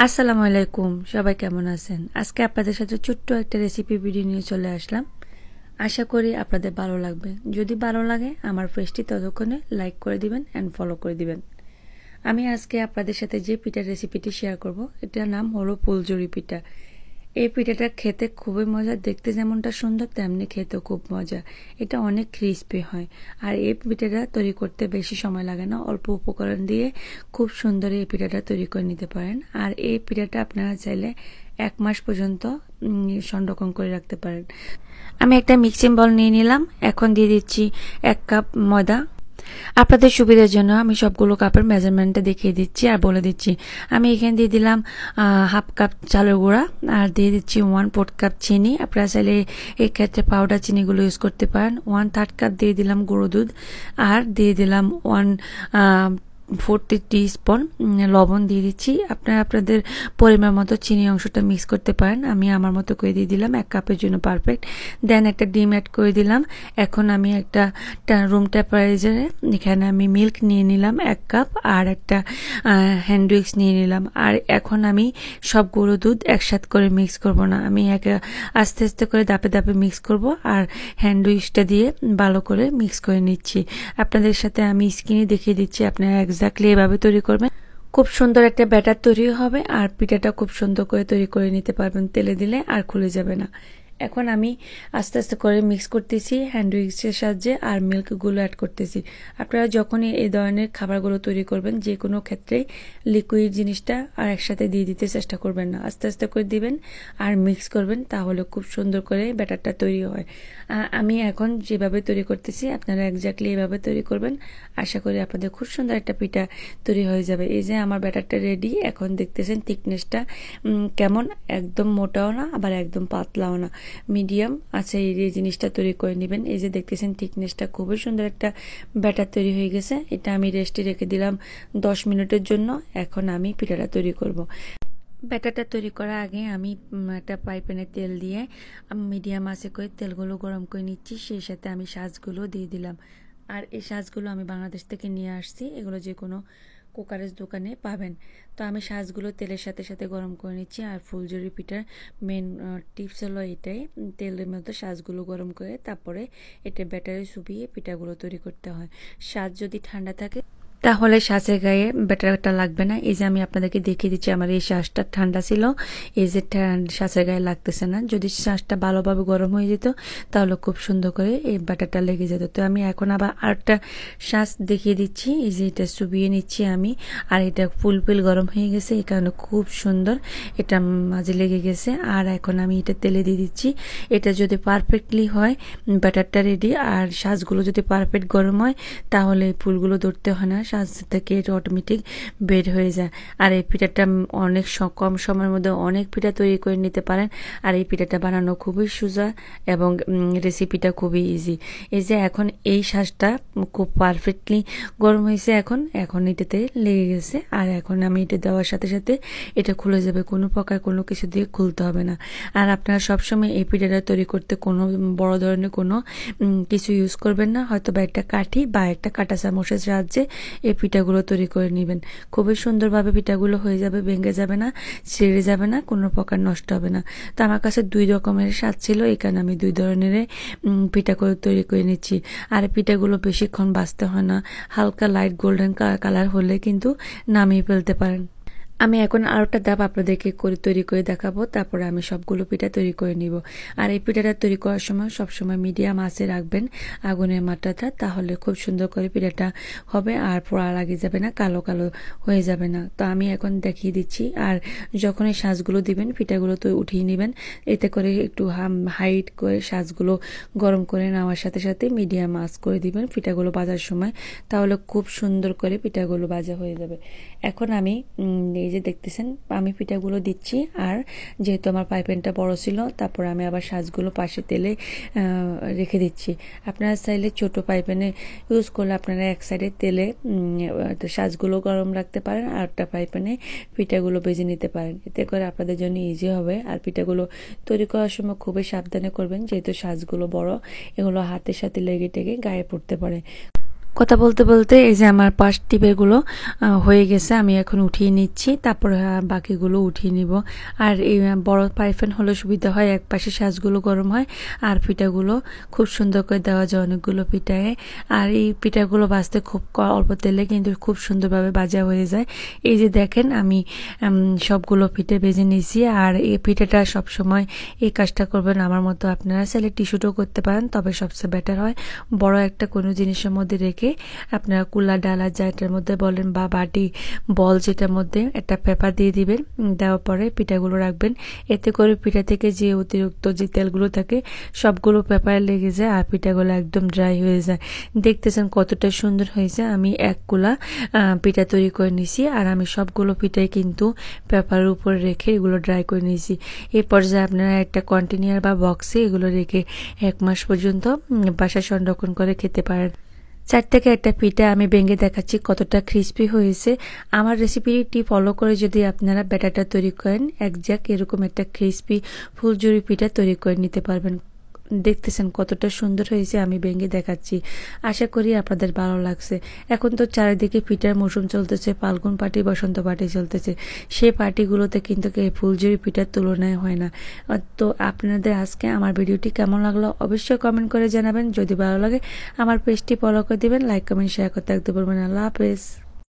আসসালামু আলাইকুম, সবাই কেমন আছেন? আজকে আপনাদের সাথে ছোট্ট একটা রেসিপি ভিডিও নিয়ে চলে আসলাম। আশা করি আপনাদের ভালো লাগবে। যদি ভালো লাগে আমার পেজটি ততক্ষণে লাইক করে দিবেন অ্যান্ড ফলো করে দিবেন। আমি আজকে আপনাদের সাথে যে পিঠার রেসিপিটি শেয়ার করব, এটার নাম হলো ফুলঝুরি পিঠা। এই পিঠাটা খেতে খুবই মজা, দেখতে যেমনটা সুন্দর তেমনি খেতেও খুব মজা। এটা অনেক ক্রিস্পি হয়। আর এই পিঠাটা তৈরি করতে বেশি সময় লাগে না, অল্প উপকরণ দিয়ে খুব সুন্দর এই পিঠাটা তৈরি করে নিতে পারেন। আর এই পিঠাটা আপনারা চাইলে 1 মাস পর্যন্ত সংরক্ষণ করে রাখতে পারেন। আমি একটা মিক্সিং বল নিয়ে নিলাম। এখন দিয়ে দিচ্ছি 1 কাপ ময়দা। আপনাদের সুবিধার জন্য আমি সবগুলো কাপের মেজারমেন্টটা দেখিয়ে দিচ্ছি আর বলে দিচ্ছি। আমি এখানে দিয়ে দিলাম 1/2 কাপ চালের গুঁড়া, আর দিয়ে দিচ্ছি 1/4 কাপ চিনি। আপনারা চাইলে এই ক্ষেত্রে পাউডার চিনিগুলো ইউজ করতে পারেন। 1/3 কাপ দিয়ে দিলাম গুঁড়ো দুধ, আর দিয়ে দিলাম 1/4 টিস্পুন লবণ দিয়ে দিচ্ছি। আপনারা আপনাদের পরিমাণ মতো চিনি অংশটা মিক্স করতে পারেন। আমি আমার মতো করে দিয়ে দিলাম, 1 কাপের জন্য পারফেক্ট। দেন একটা ডিম অ্যাড করে দিলাম। এখন আমি একটা রুম টেম্পারেচারে এখানে আমি মিল্ক নিয়ে নিলাম 1 কাপ, আর একটা হ্যান্ড উইক্স নিয়ে নিলাম। আর এখন আমি সবগুলো দুধ একসাথে করে মিক্স করব না, আমি আস্তে আস্তে করে ধাপে ধাপে মিক্স করব। আর হ্যান্ড উইক্সটা দিয়ে ভালো করে মিক্স করে নিচ্ছি। আপনাদের সাথে আমি স্ক্রিনে দেখিয়ে দিচ্ছি, আপনারা এক্স্যাক্টলি এভাবে তৈরি করবেন। খুব সুন্দর একটা ব্যাটার তৈরি হবে, আর পিঠাটা খুব সুন্দর করে তৈরি করে নিতে পারবেন, তেলে দিলে আর খুলে যাবে না। এখন আমি আস্তে আস্তে করে মিক্স করতেছি হ্যান্ড উইক্সের সাহায্যে, আর মিল্কগুলো অ্যাড করতেছি। আপনারা যখনই এই ধরনের খাবারগুলো তৈরি করবেন, যে কোনো ক্ষেত্রেই লিকুইড জিনিসটা আর একসাথে দিয়ে দিতে চেষ্টা করবেন না, আস্তে আস্তে করে দিবেন আর মিক্স করবেন, তাহলে খুব সুন্দর করে ব্যাটারটা তৈরি হয়। আমি এখন যেভাবে তৈরি করতেছি আপনারা এক্স্যাক্টলি এভাবে তৈরি করবেন। আশা করি আপনাদের খুব সুন্দর একটা পিঠা তৈরি হয়ে যাবে। এই যে আমার ব্যাটারটা রেডি। এখন দেখতেছেন থিকনেসটা কেমন, একদম মোটাও না আবার একদম পাতলাও না, মিডিয়াম আছে। এই জিনিসটা তৈরি করে নেবেন। এই যে দেখতেছেন থিকনেসটা, খুবই সুন্দর একটা ব্যাটার তৈরি হয়ে গেছে। এটা আমি রেস্টে রেখে দিলাম 10 মিনিটের জন্য। এখন আমি পিঠাটা তৈরি করব। ব্যাটারটা তৈরি করার আগে আমি একটা ফ্রাই প্যানে তেল দিয়ে মিডিয়াম আঁচে করে তেলগুলো গরম করে নিচ্ছি। সেই সাথে আমি সাজগুলো দিয়ে দিলাম। আর এই সাজগুলো আমি বাংলাদেশ থেকে নিয়ে আসছি, এগুলো যে কোনো কুকারের দোকানে পাবেন। তো আমি সাজগুলো তেলের সাথে সাথে গরম করে নিচ্ছি। আর ফুলঝুরি পিঠার মেন টিপস হলো এটাই, তেলের মধ্যে সাজগুলো গরম করে তারপরে এটা ব্যাটারে চুবিয়ে পিঠাগুলো তৈরি করতে হয়। সাজ যদি ঠান্ডা থাকে তাহলে শ্বাসের গায়ে ব্যাটারটা লাগবে না। এই যে আমি আপনাদেরকে দেখিয়ে দিচ্ছি, আমার এই শ্বাসটা ঠান্ডা ছিল, এই যে শ্বাসের গায়ে লাগতেছে না। যদি শ্বাসটা ভালোভাবে গরম হয়ে যেত তাহলে খুব সুন্দর করে এই ব্যাটারটা লেগে যেত। তো আমি এখন আবার আরেকটা শ্বাস দেখিয়ে দিচ্ছি। এই যে এটা চুবিয়ে নিচ্ছি আমি, আর এটা ফুল গরম হয়ে গেছে, এই কারণে খুব সুন্দর এটা মাঝে লেগে গেছে। আর এখন আমি এটা তেলে দিয়ে দিচ্ছি। এটা যদি পারফেক্টলি হয় ব্যাটারটা রেডি, আর শ্বাসগুলো যদি পারফেক্ট গরম হয় তাহলে ফুলগুলো ধরতে হয় না, সাজ থেকে এটা অটোমেটিক বের হয়ে যায়। আর এই পিঠাটা অনেক কম সময়ের মধ্যে অনেক পিঠা তৈরি করে নিতে পারেন। আর এই পিঠাটা বানানো খুবই সোজা এবং রেসিপিটা খুবই ইজি। এই যে এখন এই সাজটা খুব পারফেক্টলি গরম হয়েছে, এখন এটাতে লেগে গেছে। আর এখন আমি এটা দেওয়ার সাথে সাথে এটা খুলে যাবে, কোনো প্রকার কোনো কিছু দিয়ে খুলতে হবে না। আর আপনারা সবসময় এই পিঠাটা তৈরি করতে কোনো বড় ধরনের কোনো কিছু ইউজ করবেন না, হয়তো বা একটা কাঠি বা একটা কাঁটা চামচের সাহায্যে এই পিঠাগুলো তৈরি করে নেবেন। খুবই সুন্দরভাবে পিঠাগুলো হয়ে যাবে, ভেঙে যাবে না, ছিঁড়ে যাবে না, কোনো প্রকার নষ্ট হবে না। তো আমার কাছে 2 রকমের স্বাদ ছিল, এখানে আমি 2 ধরনের পিঠা করে তৈরি করে নিচ্ছি। আর পিঠাগুলো বেশিক্ষণ ভাজতে হয় না, হালকা লাইট গোল্ডেন কালার হলে কিন্তু নামিয়ে ফেলতে পারেন। আমি এখন আরেকটা ধাপ আপনাদেরকে তৈরি করে দেখাবো, তারপরে আমি সবগুলো পিঠা তৈরি করে নিব। আর এই পিঠাটা তৈরি করার সময় সবসময় মিডিয়াম আঁচে রাখবেন আগুনের মাত্রাটা, তাহলে খুব সুন্দর করে পিঠাটা হবে আর পোড়া লাগে যাবে না, কালো কালো হয়ে যাবে না। তো আমি এখন দেখিয়ে দিচ্ছি। আর যখন এই সাজগুলো দিবেন পিঠাগুলো তো উঠিয়ে নেবেন, এতে করে একটু হাইট করে সাজগুলো গরম করে নেওয়ার সাথে সাথে মিডিয়াম আঁচ করে দিবেন পিঠাগুলো ভাজার সময়, তাহলে খুব সুন্দর করে পিঠাগুলো ভাজা হয়ে যাবে। এখন আমি এই যে দেখতেছেন আমি পিঠাগুলো দিচ্ছি। আর যেহেতু আমার পাইপেনটা বড় ছিল, তারপর আমি আবার সাজগুলো পাশে তেলে রেখে দিচ্ছি। আপনারা চাইলে ছোট পাইপেনে ইউজ করলে আপনারা এক সাইডে তেলে সাজগুলো গরম রাখতে পারেন, আর একটা পাইপেনে পিঠাগুলো ভেজে নিতে পারেন। এতে করে আপনাদের জন্য ইজি হবে। আর পিঠাগুলো তৈরি করার সময় খুবই সাবধানে করবেন, যেহেতু সাজগুলো বড়, এগুলো হাতের সাথে লেগে টেগে গায়ে পড়তে পারে। কথা বলতে বলতে এই যে আমার পাশ টিপেগুলো হয়ে গেছে, আমি এখন উঠিয়ে নিচ্ছি, তারপরে বাকিগুলো উঠিয়ে নিব। আর এই বড় পাইফেন হলে সুবিধা হয়, এক পাশে সাজগুলো গরম হয় আর পিঠাগুলো খুব সুন্দর করে দেওয়া যায় অনেকগুলো পিঠায়। আর এই পিঠাগুলো ভাজতে খুব অল্প তেলে কিন্তু খুব সুন্দরভাবে ভাজা হয়ে যায়। এই যে দেখেন আমি সবগুলো পিঠে ভেজে নিয়েছি। আর এই পিঠাটা সবসময় এই কাজটা করবেন আমার মতো, আপনারা চাইলে টিস্যুটাও করতে পারেন, তবে সবচেয়ে বেটার হয় বড় একটা কোনো জিনিসের মধ্যে রেখে আপনারা কুলা ডালা যেটার মধ্যে বলেন বা বাটি বল যেটার মধ্যে একটা পেপার দিয়ে দিবেন, দেওয়ার পরে পিঠাগুলো রাখবেন। এতে করে পিঠা থেকে যে অতিরিক্ত যে তেলগুলো থাকে সবগুলো পেপারে লেগে যায় আর পিঠাগুলো একদম ড্রাই হয়ে যায়। দেখতেছেন কতটা সুন্দর হয়েছে। আমি এক কুলা পিঠা তৈরি করে নিয়েছি আর আমি সবগুলো পিঠাই কিন্তু পেপারের উপরে রেখে এগুলো ড্রাই করে নিয়েছি। এই পর্যায়ে আপনারা একটা কন্টেনার বা বক্সে এগুলো রেখে 1 মাস পর্যন্ত বাসায় সংরক্ষণ করে খেতে পারেন। 4 থেকে একটা পিঠা আমি ভেঙে দেখাচ্ছি কতটা ক্রিস্পি হয়েছে। আমার রেসিপিটি ফলো করে যদি আপনারা ব্যাটারটা তৈরি করেন, একজ্যাক্ট এরকম একটা ক্রিস্পি ফুলঝুরি পিঠা তৈরি করে নিতে পারবেন। দেখতেছেন কতটা সুন্দর হয়েছে, আমি ভেঙে দেখাচ্ছি। আশা করি আপনাদের ভালো লাগছে। এখন তো চারিদিকে পিঠার মৌসুম চলতেছে, ফাল্গুন পার্টি বসন্ত পার্টি চলতেছে, সেই পার্টিগুলোতে কিন্তু ফুলঝুরি পিঠার তুলনায় হয় না। তো আপনাদের আজকে আমার ভিডিওটি কেমন লাগলো অবশ্যই কমেন্ট করে জানাবেন। যদি ভালো লাগে আমার পেজটি ফলো করে দিবেন, লাইক কমেন্ট শেয়ার করতে একদম বলবেন। আল্লাহ হাফেজ।